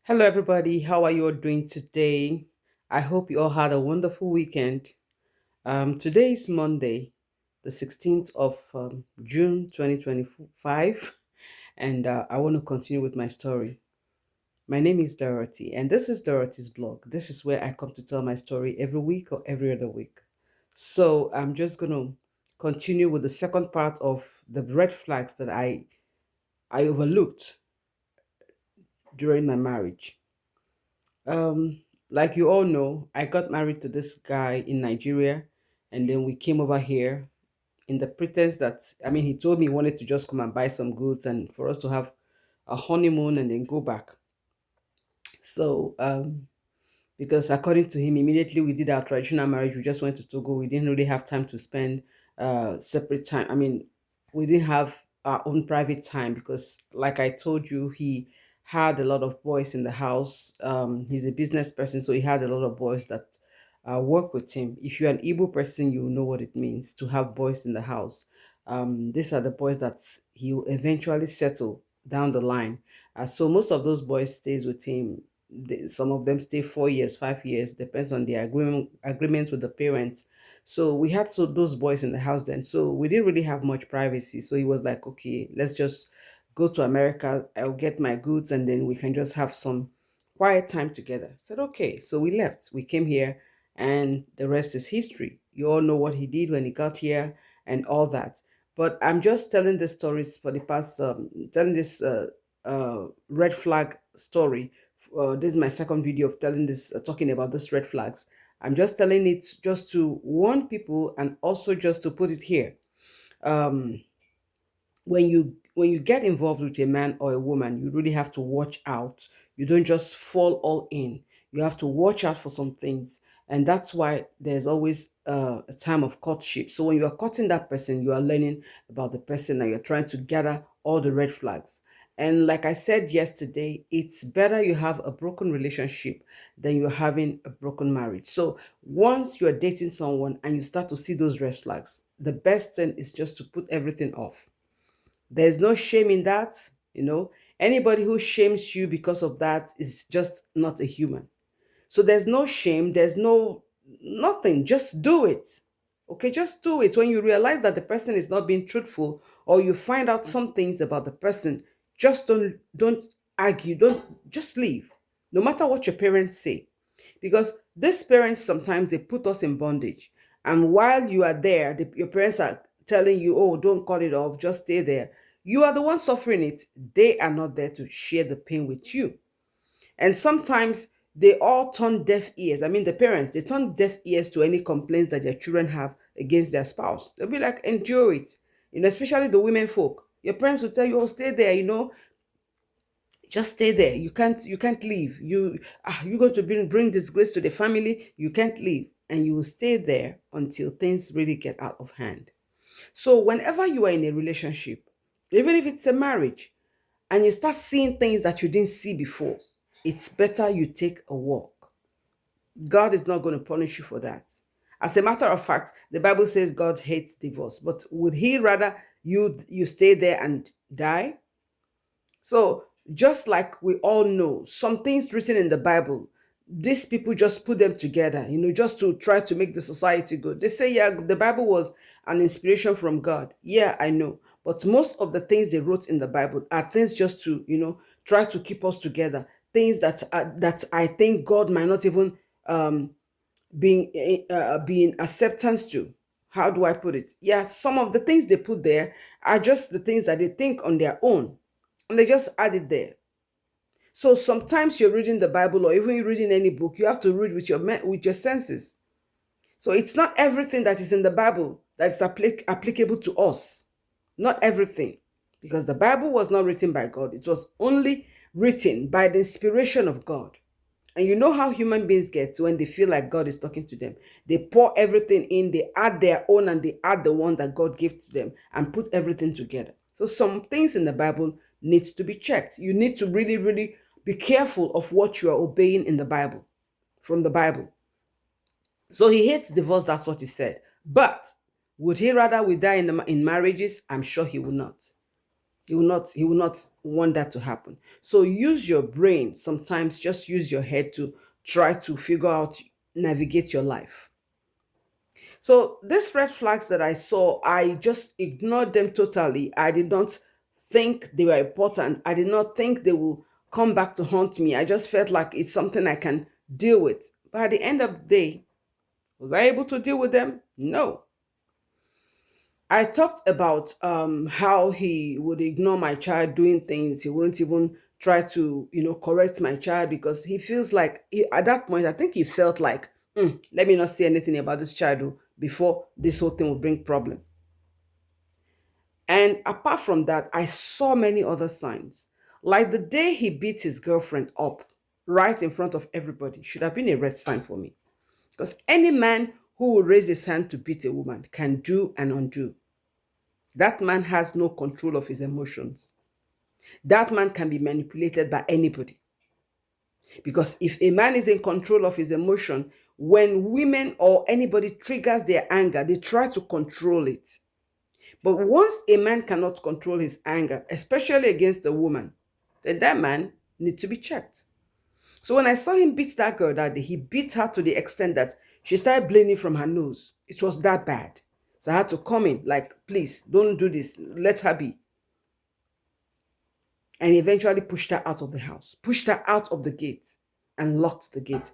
Hello, everybody. How are you all doing today? I hope you all had a wonderful weekend. Today is Monday, the 16th of June 2025, and I want to continue with my story. My name is Dorothy, and this is Dorothy's blog. This is where I come to tell my story every week or every other week. So I'm just going to continue with the second part of the red flags that I overlooked during my marriage. Like you all know, I got married to this guy in Nigeria, and then we came over here in the pretense that he told me he wanted to just come and buy some goods and for us to have a honeymoon and then go back. So because according to him, immediately we did our traditional marriage, we just went to Togo. We didn't really have time to spend separate time. We didn't have our own private time because, like I told you, he had a lot of boys in the house. He's a business person, so he had a lot of boys that work with him. If you're an Igbo person, you know what it means to have boys in the house. These are the boys that he will eventually settle down the line. So most of those boys stays with him. Some of them stay 4 years, 5 years, depends on the agreements with the parents. So we had those boys in the house then. So we didn't really have much privacy. So he was like, okay, let's just go to America. I'll get my goods and then we can just have some quiet time together. I said, okay. So we left. We came here and the rest is history. You all know what he did when he got here and all that. But I'm just telling the stories for the past, telling this red flag story. This is my second video of telling this, talking about this red flags. I'm just telling it just to warn people and also just to put it here. Um, when you get involved with a man or a woman, you really have to watch out. You don't just fall all in. You have to watch out for some things, and that's why there's always a time of courtship. So when you are courting that person, you are learning about the person and you're trying to gather all the red flags. And like I said yesterday, it's better you have a broken relationship than you're having a broken marriage. So once you're dating someone and you start to see those red flags, the best thing is just to put everything off. There's no shame in that. You know, anybody who shames you because of that is just not a human. So there's no shame, there's no nothing. Just do it. Okay, just do it. When you realize that the person is not being truthful or you find out some things about the person, just don't argue. Don't just leave. No matter what your parents say. Because these parents sometimes they put us in bondage. And while you are there, your parents are telling you, oh, don't cut it off, just stay there. You are the one suffering it. They are not there to share the pain with you. And sometimes they all turn deaf ears. The parents, they turn deaf ears to any complaints that their children have against their spouse. They'll be like, endure it. Especially the women folk. Your parents will tell you, oh, stay there, just stay there. You can't leave. You're going to bring disgrace to the family. You can't leave. And you will stay there until things really get out of hand. So whenever you are in a relationship, even if it's a marriage, and you start seeing things that you didn't see before, it's better you take a walk. God is not going to punish you for that. As a matter of fact, the Bible says God hates divorce, but would he rather you stay there and die? So, just like we all know, some things written in the Bible, these people just put them together, just to try to make the society good. They say, yeah, the Bible was an inspiration from God. Yeah, I know. But most of the things they wrote in the Bible are things just to, try to keep us together. Things that I think God might not even being acceptance to. How do I put it? Yeah, some of the things they put there are just the things that they think on their own, and they just add it there. So sometimes you're reading the Bible or even you're reading any book, you have to read with your senses. So it's not everything that is in the Bible that is applicable to us. Not everything. Because the Bible was not written by God. It was only written by the inspiration of God. And you know how human beings get when they feel like God is talking to them. They pour everything in, they add their own and they add the one that God gave to them and put everything together. So some things in the Bible needs to be checked. You need to really, really be careful of what you are obeying in the Bible, from the Bible. So he hates divorce, that's what he said. But would he rather we die in marriages? I'm sure he will not. He will not want that to happen. So use your brain sometimes, just use your head to try to figure out, navigate your life. So these red flags that I saw, I just ignored them totally. I did not think they were important. I did not think they will come back to haunt me. I just felt like it's something I can deal with. But at the end of the day, was I able to deal with them? No. I talked about how he would ignore my child doing things. He wouldn't even try to, correct my child because he feels like, at that point, I think he felt like, let me not say anything about this child before this whole thing will bring problem. And apart from that, I saw many other signs. Like the day he beat his girlfriend up right in front of everybody should have been a red sign for me. Because any man who will raise his hand to beat a woman can do and undo. That man has no control of his emotions. That man can be manipulated by anybody. Because if a man is in control of his emotion, when women or anybody triggers their anger, they try to control it. But once a man cannot control his anger, especially against a woman, then that man needs to be checked. So when I saw him beat that girl that day, he beat her to the extent that she started bleeding from her nose. It was that bad. So I had to come in, like, please, don't do this. Let her be. And eventually pushed her out of the house, pushed her out of the gate, and locked the gate.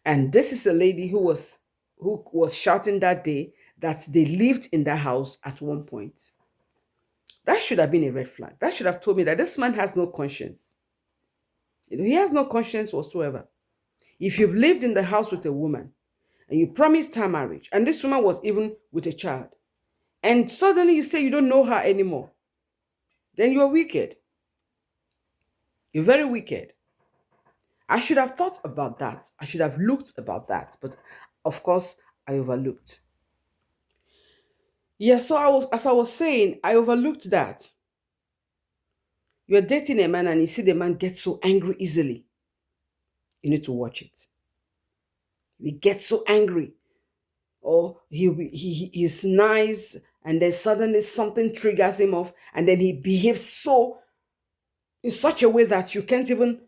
And this is a lady who was shouting that day that they lived in that house at one point. That should have been a red flag. That should have told me that this man has no conscience. He has no conscience whatsoever. If you've lived in the house with a woman and you promised her marriage, and this woman was even with a child, and suddenly you say you don't know her anymore, then you're wicked. You're very wicked. I should have thought about that. I should have looked about that. But of course, I overlooked. Yeah, so as I was saying, I overlooked that. You're dating a man and you see the man get so angry easily. You need to watch it. He gets so angry, or he's nice, and then suddenly something triggers him off, and then he behaves so in such a way that you can't even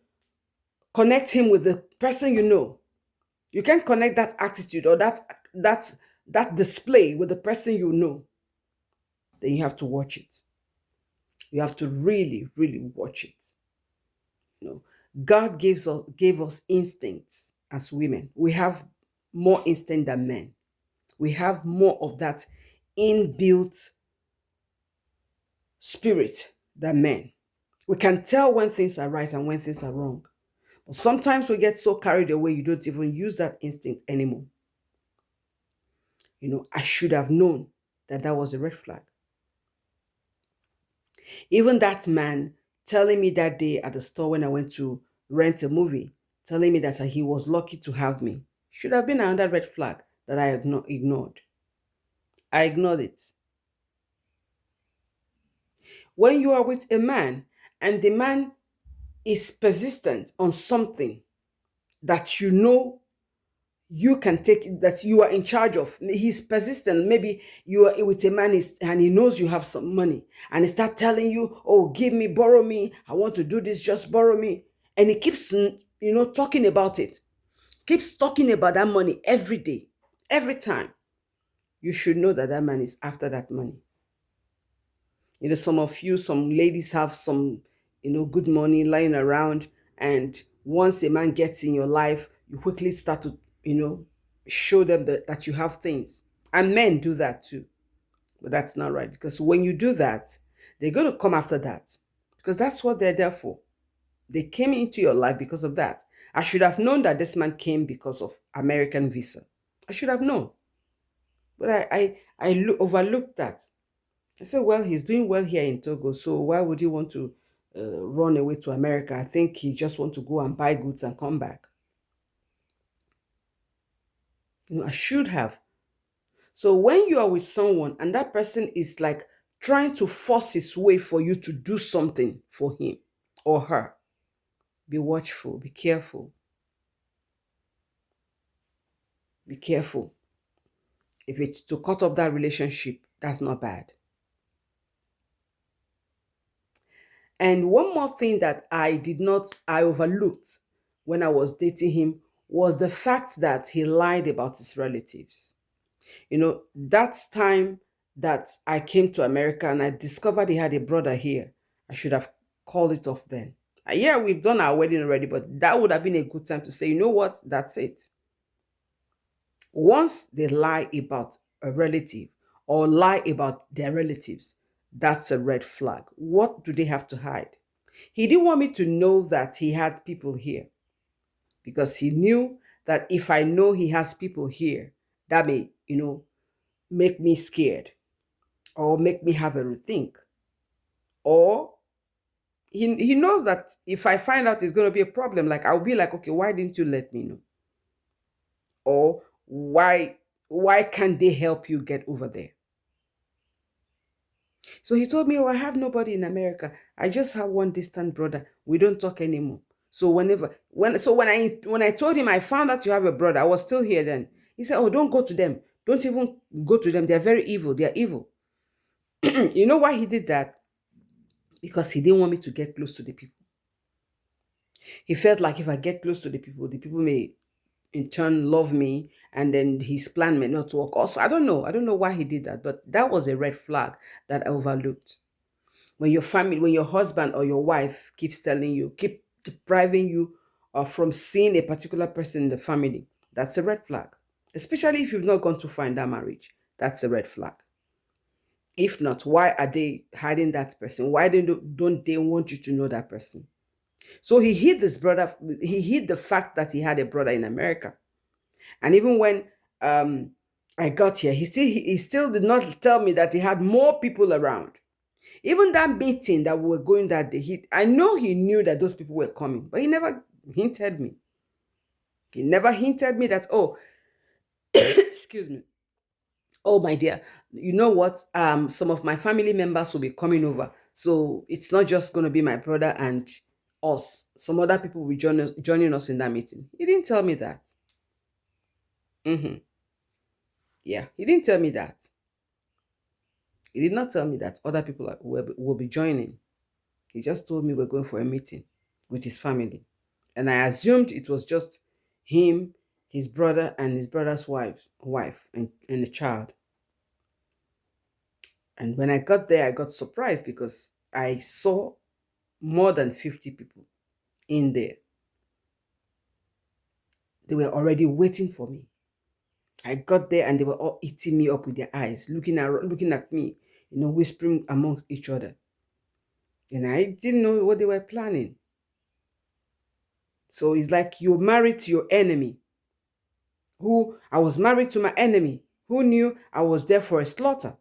connect him with the person you know. You can't connect that attitude or that display with the person you know. Then you have to watch it. You have to really, really watch it. You know, God gave us instincts as women. We have more instinct than men. We have more of that inbuilt spirit than men. We can tell when things are right and when things are wrong. But sometimes we get so carried away, you don't even use that instinct anymore. I should have known that that was a red flag. Even that man telling me that day at the store when I went to rent a movie, telling me that he was lucky to have me, should have been another red flag that I ignored. I ignored it. When you are with a man and the man is persistent on something that you can take, that you are in charge of, he's persistent. Maybe you are with a man and he knows you have some money and he start telling you, oh, give me, borrow me, I want to do this, just borrow me. And he keeps talking about it, keeps talking about that money every day, every time. You should know that that man is after that money. Some ladies have some, good money lying around. And once a man gets in your life, you quickly start to, show them that you have things. And men do that too. But that's not right, because when you do that, they're going to come after that, because that's what they're there for. They came into your life because of that. I should have known that this man came because of American visa. I should have known. But I overlooked that. I said, well, he's doing well here in Togo, so why would he want to run away to America? I think he just want to go and buy goods and come back. I should have. So when you are with someone and that person is like trying to force his way for you to do something for him or her, be watchful, be careful, be careful. If it's to cut off that relationship, that's not bad. And one more thing that I overlooked when I was dating him was the fact that he lied about his relatives. That's time that I came to America and I discovered he had a brother here. I should have called it off then. Yeah, we've done our wedding already, but that would have been a good time to say, you know what, that's it. Once they lie about a relative or lie about their relatives, that's a red flag. What do they have to hide? He didn't want me to know that he had people here because he knew that if I know he has people here, that may, make me scared or make me have a rethink. Or he knows that if I find out it's going to be a problem, like I'll be like, okay, why didn't you let me know? Or why can't they help you get over there? So he told me, oh, I have nobody in America. I just have one distant brother. We don't talk anymore. So when I told him I found out you have a brother, I was still here then. He said, oh, don't go to them. Don't even go to them. They're very evil. They're evil. You know why he did that? Because he didn't want me to get close to the people. He felt like if I get close to the people may in turn love me and then his plan may not work. Also, I don't know. I don't know why he did that, but that was a red flag that I overlooked. When your husband or your wife keeps telling you, keep depriving you from seeing a particular person in the family, that's a red flag. Especially if you've not gone to find that marriage, that's a red flag. If not, why are they hiding that person? Why don't they want you to know that person? So he hid this brother. He hid the fact that he had a brother in America. And even when I got here, he still did not tell me that he had more people around. Even that meeting that we were going that day, I know he knew that those people were coming, but he never hinted me. He never hinted me that, oh, excuse me. Oh, my dear, you know what? Some of my family members will be coming over. So it's not just going to be my brother and us. Some other people will be joining us in that meeting. He didn't tell me that. Hmm. Yeah, he didn't tell me that. He did not tell me that other people will be joining. He just told me we're going for a meeting with his family. And I assumed it was just him, his brother, and his brother's wife and a child. And when I got there, I got surprised because I saw more than 50 people in there. They were already waiting for me. I got there and they were all eating me up with their eyes, looking at me, whispering amongst each other. And I didn't know what they were planning. So it's like you're married to your enemy. I was married to my enemy, who knew I was there for a slaughter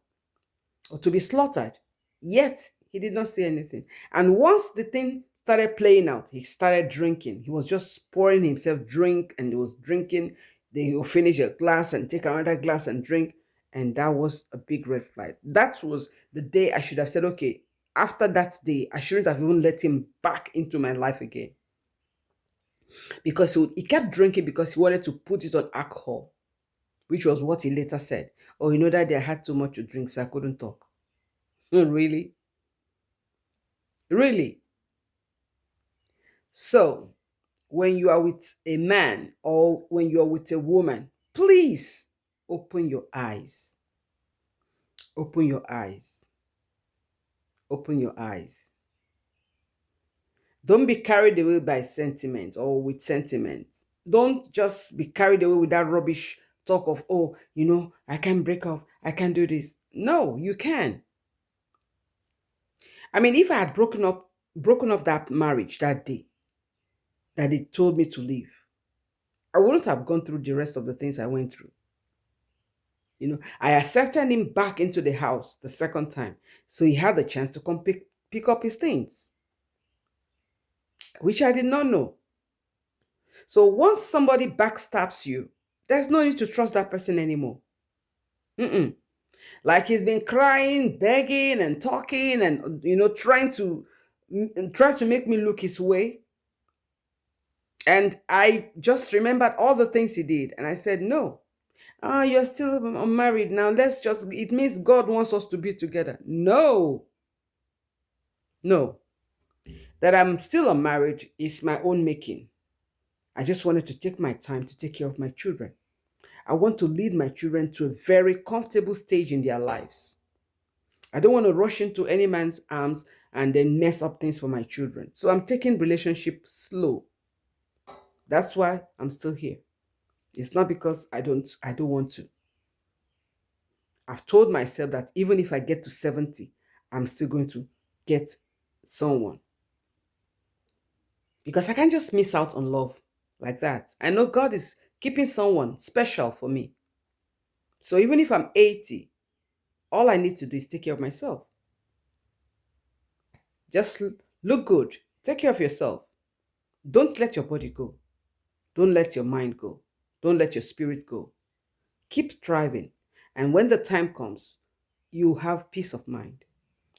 or to be slaughtered. Yet he did not say anything. And once the thing started playing out, he started drinking. He was just pouring himself drink and he was drinking. Then he'll finish a glass and take another glass and drink. And that was a big red flag. That was the day I should have said, okay, after that day, I shouldn't have even let him back into my life again. Because he kept drinking because he wanted to put it on alcohol, which was what he later said. Oh, that I had too much to drink, so I couldn't talk. Really? Really? So, when you are with a man or when you are with a woman, please open your eyes. Open your eyes. Open your eyes. Don't be carried away by sentiment or with sentiment. Don't just be carried away with that rubbish talk of, oh, I can't break off. I can't do this. No, you can. I mean, if I had broken up that marriage that day that they told me to leave, I wouldn't have gone through the rest of the things I went through. I accepted him back into the house the second time. So he had the chance to come pick up his things, which I did not know. So once somebody backstabs you, there's no need to trust that person anymore. Mm-mm. Like he's been crying, begging, and talking, and trying to make me look his way. And I just remembered all the things he did, and I said, "No, you're still married now. It means God wants us to be together." No, no. That I'm still unmarried is my own making. I just wanted to take my time to take care of my children. I want to lead my children to a very comfortable stage in their lives. I don't want to rush into any man's arms and then mess up things for my children. So I'm taking relationship slow. That's why I'm still here. It's not because I don't want to. I've told myself that even if I get to 70, I'm still going to get someone because I can't just miss out on love like that. I know God is keeping someone special for me. So even if I'm 80, all I need to do is take care of myself. Just look good. Take care of yourself. Don't let your body go. Don't let your mind go. Don't let your spirit go. Keep striving. And when the time comes, you have peace of mind.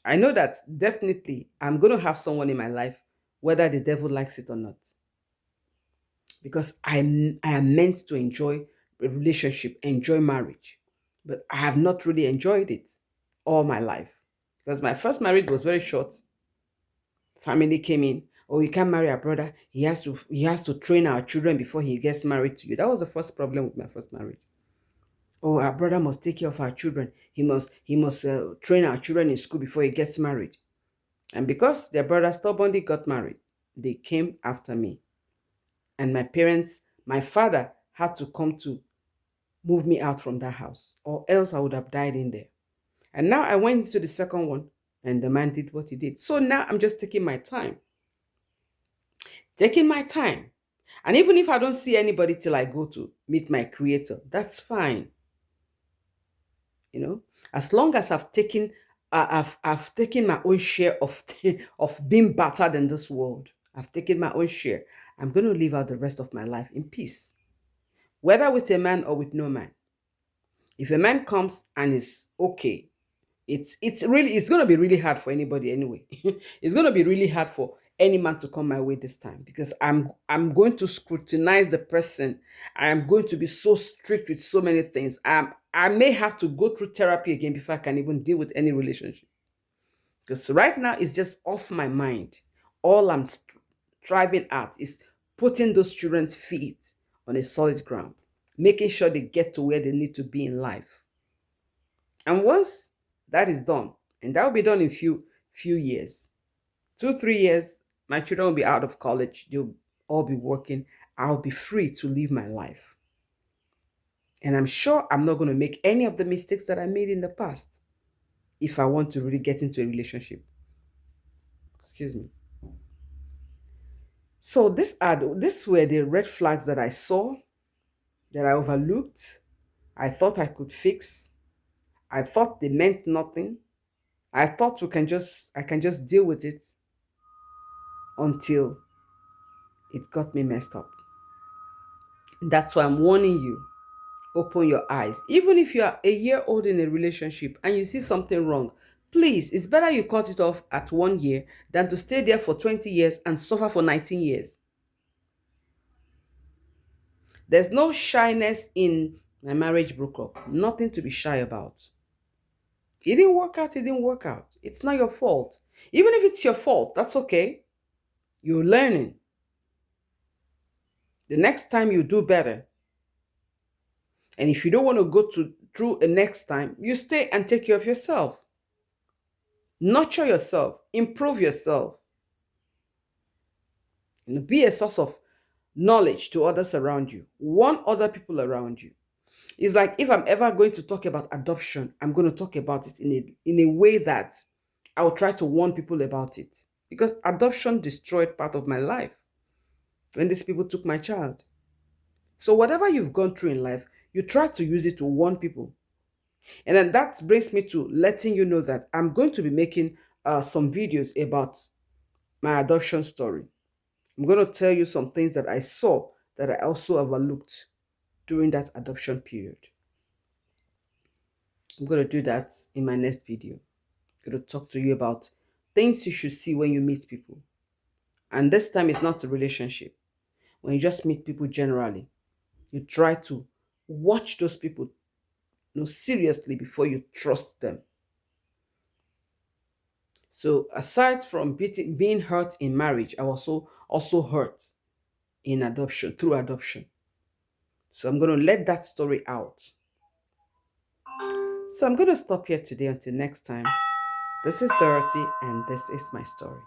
I know that definitely I'm going to have someone in my life, whether the devil likes it or not, because I am meant to enjoy a relationship, enjoy marriage. But I have not really enjoyed it all my life because my first marriage was very short. Family came in. Oh, you can't marry a brother. He has to train our children before he gets married to you. That was the first problem with my first marriage. Oh, our brother must take care of our children. He must train our children in school before he gets married. And because their brother stubbornly got married, they came after me. And my parents, my father had to come to move me out from that house, or else I would have died in there. And now I went to the second one, and the man did what he did. So now I'm just taking my time. Taking my time. And even if I don't see anybody till I go to meet my creator, that's fine. You know, as long as I've taken my own share of of being battered in this world. I've taken my own share. I'm going to live out the rest of my life in peace, whether with a man or with no man. If a man comes and is okay, it's going to be really hard for anybody anyway. It's going to be really hard for any man to come my way this time because I'm going to scrutinize the person. I am going to be so strict with so many things. I may have to go through therapy again before I can even deal with any relationship because right now it's just off my mind. All I'm striving at is putting those children's feet on a solid ground, making sure they get to where they need to be in life. And once that is done, and that will be done in few years, 2 3 years, my children will be out of college. They'll all be working. I'll be free to live my life. And I'm sure I'm not going to make any of the mistakes that I made in the past if I want to really get into a relationship. Excuse me. So this were the red flags that I saw, that I overlooked. I thought I could fix. I thought they meant nothing. I thought I can just deal with it until it got me messed up. That's why I'm warning you. Open your eyes. Even if you are a year old in a relationship and you see something wrong, please, it's better you cut it off at 1 year than to stay there for 20 years and suffer for 19 years. There's no shyness in my marriage broke up. Nothing to be shy about. It didn't work out, it didn't work out. It's not your fault. Even if it's your fault, that's okay. You're learning. The next time you do better. And if you don't want to go through a next time, you stay and take care of yourself. Nurture yourself, improve yourself. Be a source of knowledge to others around you. Warn other people around you. It's like if I'm ever going to talk about adoption, I'm going to talk about it in a way that I will try to warn people about it. Because adoption destroyed part of my life when these people took my child. So whatever you've gone through in life, you try to use it to warn people. And then that brings me to letting you know that I'm going to be making some videos about my adoption story. I'm going to tell you some things that I saw that I also overlooked during that adoption period. I'm going to do that in my next video. I'm going to talk to you about things you should see when you meet people. And this time it's not a relationship. When you just meet people generally, you try to watch those people seriously before you trust them. So aside from being hurt in marriage, I was also hurt in adoption, through adoption. So I'm going to let that story out. So I'm going to stop here today until next time. This is Dorothy, and this is my story.